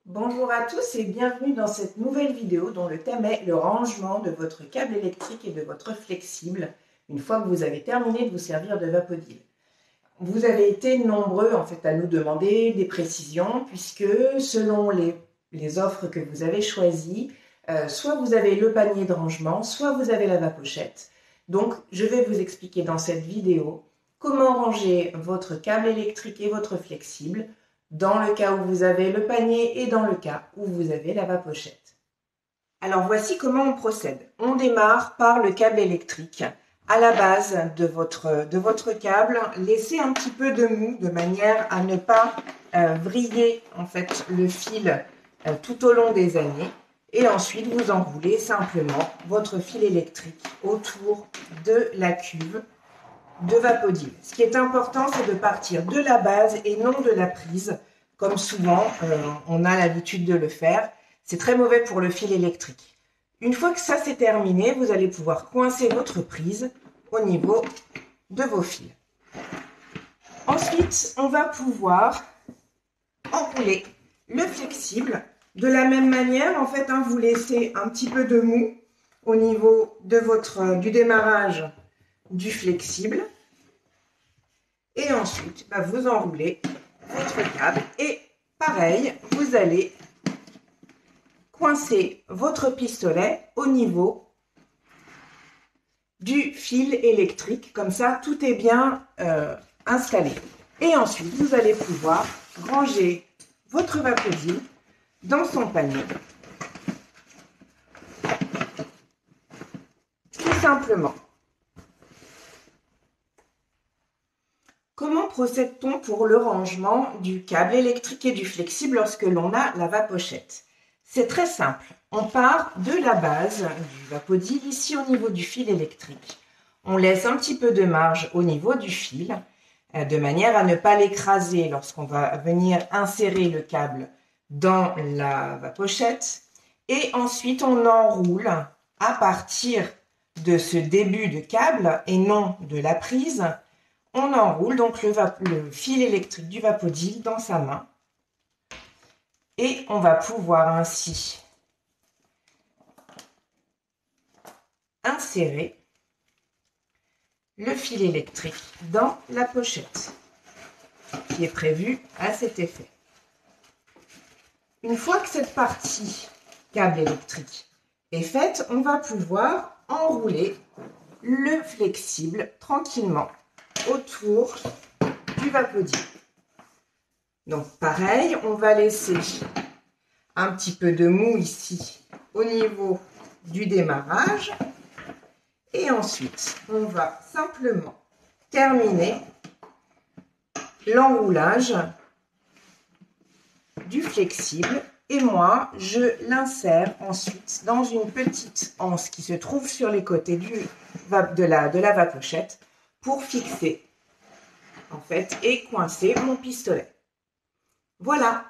Bonjour à tous et bienvenue dans cette nouvelle vidéo dont le thème est le rangement de votre câble électrique et de votre flexible une fois que vous avez terminé de vous servir de Vapodil. Vous avez été nombreux en fait à nous demander des précisions puisque selon les offres que vous avez choisies, soit vous avez le panier de rangement, soit vous avez la vapochette. Donc je vais vous expliquer dans cette vidéo comment ranger votre câble électrique et votre flexible dans le cas où vous avez le panier et dans le cas où vous avez la vapochette. Alors voici comment on procède. On démarre par le câble électrique. À la base de votre câble, laissez un petit peu de mou de manière à ne pas vriller en fait le fil tout au long des années. Et ensuite, vous enroulez simplement votre fil électrique autour de la cuve de Vapodil. Ce qui est important, c'est de partir de la base et non de la prise, comme souvent on a l'habitude de le faire. C'est très mauvais pour le fil électrique. Une fois que ça c'est terminé, vous allez pouvoir coincer votre prise au niveau de vos fils. Ensuite, on va pouvoir enrouler le flexible. De la même manière, en fait, vous laissez un petit peu de mou au niveau de du démarrage du flexible. Et ensuite, vous enroulez votre câble et pareil, vous allez coincer votre pistolet au niveau du fil électrique. Comme ça, tout est bien installé. Et ensuite, vous allez pouvoir ranger votre Vapodil dans son panier. Tout simplement. Comment procède-t-on pour le rangement du câble électrique et du flexible lorsque l'on a la vapochette? C'est très simple. On part de la base du Vapodil, ici au niveau du fil électrique. On laisse un petit peu de marge au niveau du fil, de manière à ne pas l'écraser lorsqu'on va venir insérer le câble dans la vapochette. Et ensuite, on enroule à partir de ce début de câble et non de la prise. On enroule donc le fil électrique du Vapodil dans sa main et on va pouvoir ainsi insérer le fil électrique dans la pochette qui est prévue à cet effet. Une fois que cette partie câble électrique est faite, on va pouvoir enrouler le flexible tranquillement autour du Vapodil. Donc pareil, on va laisser un petit peu de mou ici au niveau du démarrage et ensuite on va simplement terminer l'enroulage du flexible et moi je l'insère ensuite dans une petite anse qui se trouve sur les côtés de la vapochette pour fixer en fait et coincer mon pistolet. Voilà.